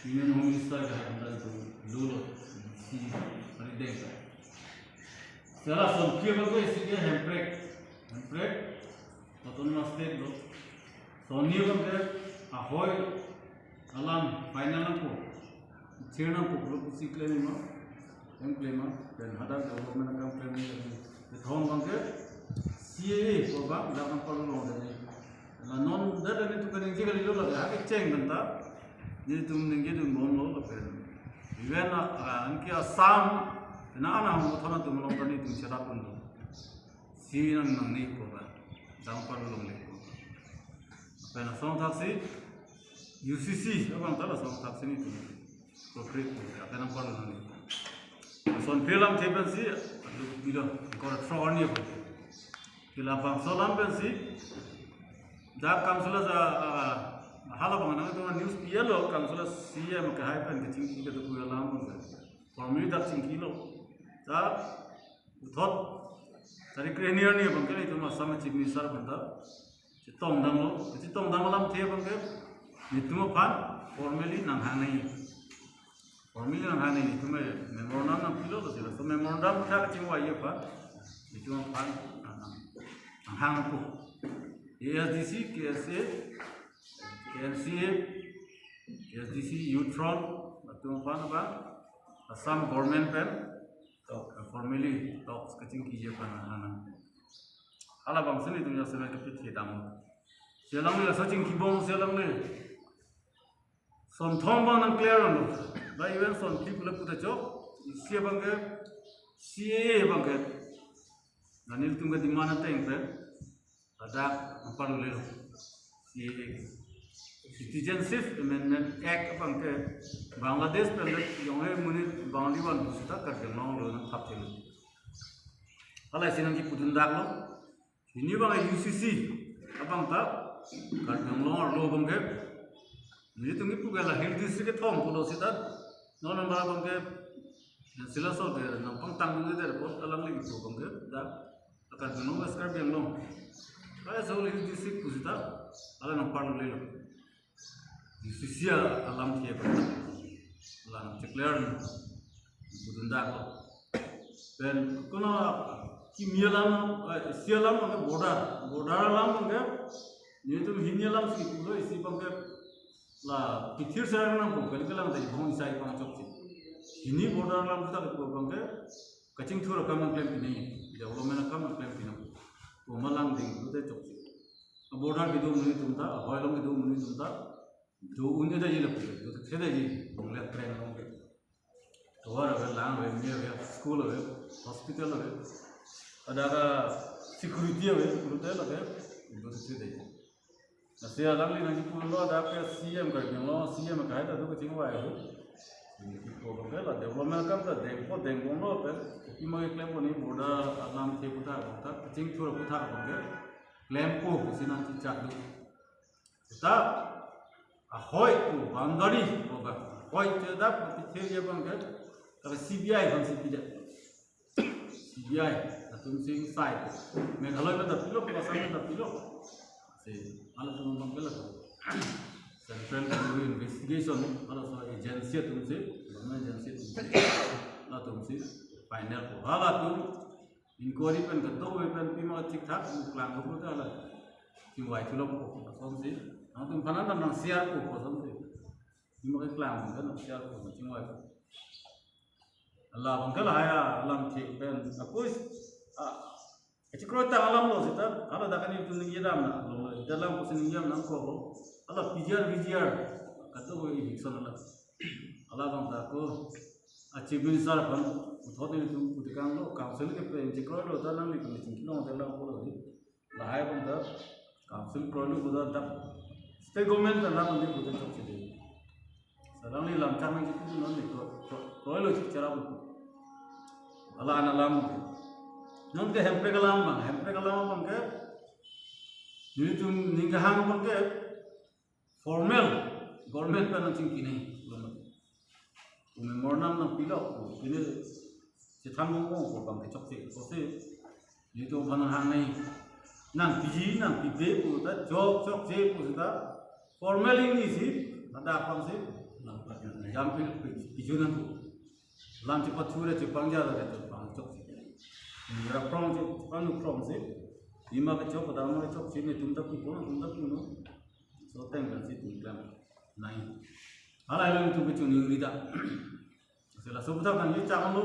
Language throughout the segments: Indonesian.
Union Home Minister handle to Lulo si Marideka. Setelah sonki bagai sih handbrake, autonomous state lo. Sony bagai ahoy alam final aku, cerita aku belum si claim dan ada development akan claim ni. Tahun bagai CA program dalam perlu dan non dari itu kan yang kali lo lagi agak ceng bentar. Jadi tu mending tu mohon lo kan. Even anki Assam, na हम थोड़ा तुम लोग बनी तुम शराब बंद हो। सीन नहीं होगा, दाम पर लोग नहीं होगा। पहला सॉन्ग था सी UCC, अब हम ताला सॉन्ग था सी नहीं तुम प्रोक्रेट हो गया, पहला पर लोग नहीं। सॉन्ग फिल्म थे बन सी, बिलो कौन ट्रॉन ये होते। फिल्म बांसोलाम बन सी, जब कांसुला जा हाला बंगना तो न्यूज़ पिया लो कांसुला CM के हाई पेन के चिंकी के तो कोई अलाम बंद है। फॉर्मली तक चिंकी लो, ता उठोत तारी क्रेनियर नहीं बंके नहीं तो मसाला में चिकनी सर बंदा, चित्तों दाम वाला थे बंके, नितुम फान फॉर्मली नंहांग नहीं, तुम्हें मेमोरंडम ना पिलो तो सिला, तो मेमोरंडम था कि चिंगवा ये फान, नितुम फान नंहांग को, ASDC, KSA, KNCA, ASDC, Utron, नितुम फान apa? Assam government pen, formally talks kecing kije panahana. Ala bangsa ni dunia sebenarnya kepit hitam. Sialang ni searching kibong sialang ni. Son thom bang nang clear anu. Dah even son tip lep kita cok. Sia bangke, CA bangke. Nanti tunggu di mana teng pen. Ada apa dulu lo? CA. Citizenship Amendment Act bangke Bangladesh पे yang muni Bangladesh wan kita kerja nong lo nang thap thelu. Alai sinang ki putun dak lo. Ini bang UCC abang tak kerja nong lo bangke. Ini tu ngipu gala health district thom pulo sita. Non nomor bangke sila sol ke nampang tanggung itu report alang lagi tu bangke. Dah kerja nong sekarang biang nong. Alai sol health district pusita alai nampar lo le lo. Sisia alam kia pun, alam cekleran, budunda ko. Dan kono kimia lam, sia lam angke border lam angke, ni tu hinia lam si pulo isi angke la pikir saya nang ko, kali lam tadi bahon isai pang cok si. Ini border lam kita ko angke, kacing thura kam claim ini, development kam claim ini. Ko malang ding tu tadi cok si. Border gitu muni tumta, hoilam gitu muni tumta. जो उन्हें तो ये लगता है तो खेद है जी उन्हें ट्रेन होंगे तो और अगर लांग है मेरे है स्कूल है हॉस्पिटल है अदागा सिक्योरिटी है लगे तो खेद है नसे अलग ले नहीं पूर्ण लो अदाग के CM करके लो CM का है तो कुछ नहीं हुआ है तो बंगे ला डेवलपमेंट कम तो देंगो लो पे कि मगे क्लेम को नहीं बोर्डर नाम थे पुथा चिंग थोड़ा पुथा बंगे क्लेम को किसी नाम से चालू तब ahoy tu bandari hoga ahoy cedap pithe je bangke tapi CBI bang CBI atun sing side meghaloi में दपिलो असम में दपिलो से आला तुम बंके लगा सेंट्रल इन्वेस्टिगेशन आला सो एजेंसी तुमसे गवर्नमेंट एजेंसी ना तुमसे फाइनल को हाला तुम इंक्वायरी पेन कर दो पेन पीमा ठीक ठाक प्लान को तो आला कि वाई तुलो को असम से तुम फना नang siar ko kosong se ni mo klang kan siar ko ching wai Allah bangkal haya alam thik ben apus chikro ta alam lo sita ala dakani tu ning yadam na lo dalam ko sin yam nang ko Allah pijar kato ko election ala Allah bang ta ko chief minister ban thodi tu putikang lo council ke pe chikro lo ta nang ni ko ching kilo dalam ko lo la haya bang ta council ko lo ko da state government dah nak mesti buat macam itu. Sekarang ni lancar macam itu non itu. Kalau lo cara buat, Allah analam. Non ke hempe kalam bang ke. Ni tu nikahang bang ke formal government pun nanti kini. Tu memorandum nak pilok. Kini cetang ngomong bang ke cok sih. Ni tu panahang ni. Nang PG nang PB pun dah job je pun dah. Formally ni sih, ada apa sih? jam pijunan tu lam cepat curi cepat jalan itu pangcok sih berapa orang cepat from sih lima kecok pertama kecok sini tuntak pun so tengah sih tuntak naik halai lalu tu kecok ni urida setelah sebentar kan dia cakap lo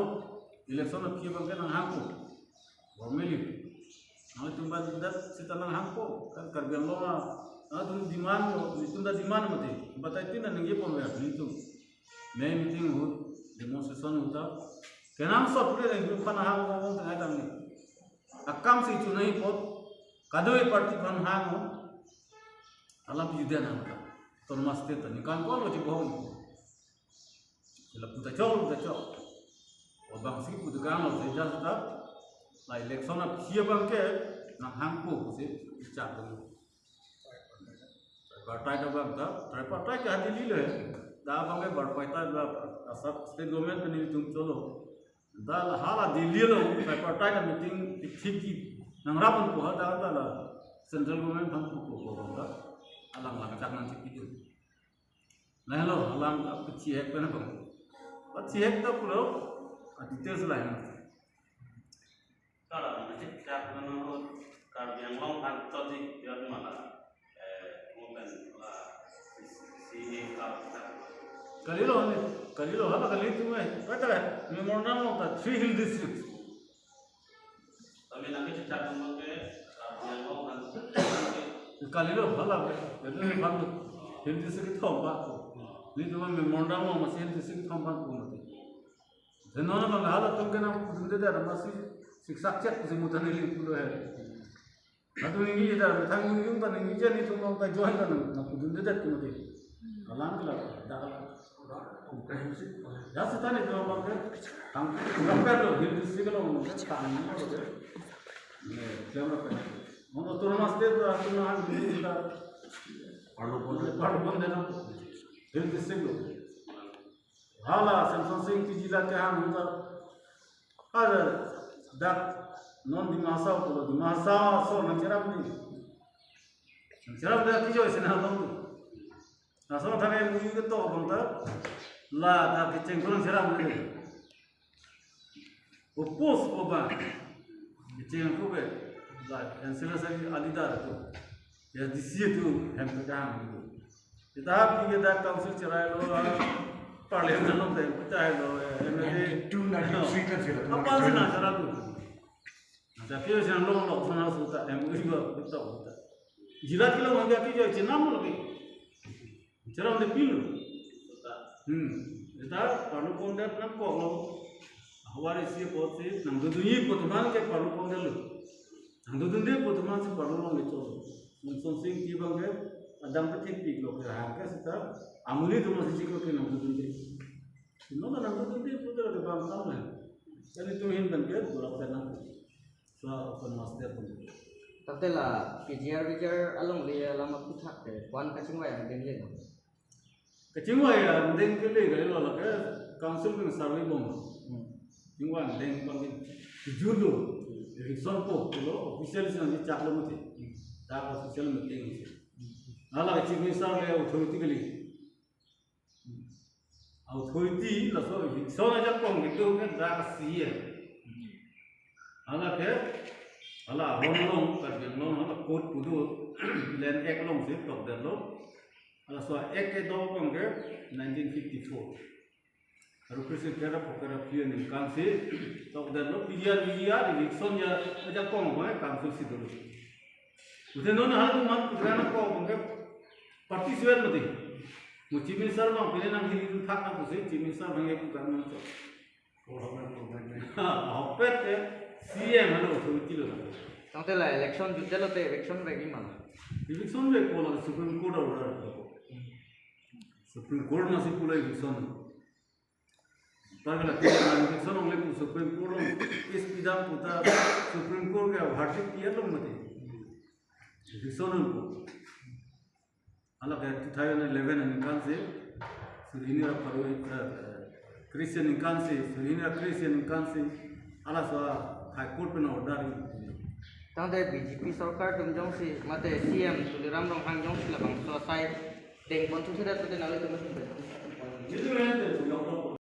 election nak kian bangkai nang hampu formally kalau tu balik dat kita nang hampu kan kerjaan lo tu demand itu dah demand mati batai tina nengi pun ya itu main meeting hut demonstration huta kenang sot pure group kan hang ngomong tengah tang ni akam si itu nahi pot kadoi parti kan hang ho alam yudan hang ka ton maste tan kan ko lo ji bohong sila puta chok o bang si puta kan lo se jas ta la election ap khia bang ke nang hang ko se cha tu partai da bang ta partai ka hadi le da bang ke partai ta asap state government ni tum cholo da hala dilli lo partai da meeting thiki nang rapun ko da la central government phang ko da alang lang chak nang chi ju na lo alang ap chi hek na bang chi hek ta pulo details la na kalau nanti chak menurut yang long kan tadi dia mana mungkin si kalilo hala tu mai kata memorandum of the 3 hill districts tapi nanti cakap mungkin yang long kan kalilo hala itu bang hill district thom ba ni tu memorandum of hill district thom ba ko mate denona bang hala tum kana dunde da masi siksak cek si mutan ni pulo hai atu ni da thang yung ta ni je ni tum ta join ta na dunde da ko mate alang la da comprehensive ya setane to bang हम कंपेयर लो हिल डिस्ट्रिक्ट लो तानी लो ने कैमरा पे हम तो नमस्ते तो आपन हम दिल्ली का पार्ट बंद देना हिल डिस्ट्रिक्ट लो हाला सैमसंग सिंह की जिला के हम उधर हर दैट नॉन दिमासा तो दिमासा सो नचरा दे की जो इसने हम ना सो थाने मुझे तो बंदा ला दा के चेंगुन छरा मुझे वो पोस्ट को बा चेंग को बे ला एंसला से अलीदार तो या दिसी तो हम तो काम को इता भी दा काउंसिल चराय लो पार्लियामेंट लो दे पचाय लो एमएलए 293 का चला अपन से ना चरा तो जाके से लो लो सना सुता एमएलए को तो होता जिला के लोग होगा कि जो चिन्ह में लगे चरा में पिलो इता पानु कोंडर ना को लो हवारे से बहुत से नंदु दुई पोतमान के पालू कोंडल नंदु दुंदे पोतमान से पालू लो ले चलो मुंसों सिंह की बंगे अदम पे ठीक पीक लो के हां के सता अमुली तुम से चिको के नंदु दुंदे नो ना नंदु दुंदे पुत्र के बाम काम है चले तुम हिन बन के पूरा करना सो अपन मास्टर तुम ततेला पीजीआर विजर अलong ले लमा पुथak के वन कचिंगवा yang den le kecingwa ya den ke le gale lo ke council में सर्वे बम Ingwan deng pangin julu election ko lo official se ni chaklo mate ta official meeting se ala chief minister le authority ke liye authority la so election ja kong gitu ke da siye ala ke ala honlong ka long ala court pudu len ek long se tok den lo ala so ek ke do kong ke 1954 Represent kera pokera pian ni kansi tok dan lo pilihan election ya aja kong ho council si dulu udah non hal tu man kurana ko bangke participate mati mu chief minister bang pilih nang hidu thak na ko se chief minister bangke ku kan no hopet ke CM halo authority lo ततेला इलेक्शन जुते लोते इलेक्शन बेगी माना election be ko la supreme court order supreme court ma si pula election Pargala election only to Supreme Court is pidam puta Supreme Court के वार्षिक किया लोग मते election उनको अलग है 2011 निकाल से सुरीनिया परवे क्रिश्चियन निकाल से सुरीनिया क्रिश्चियन निकाल से अलग सो हाई कोर्ट पे ना ऑर्डर तंते बीजेपी सरकार तुम जों से मते सीएम तुलिराम रोंहांग जों से लबंग सो साइ देंग बंतु से तो नाले तुम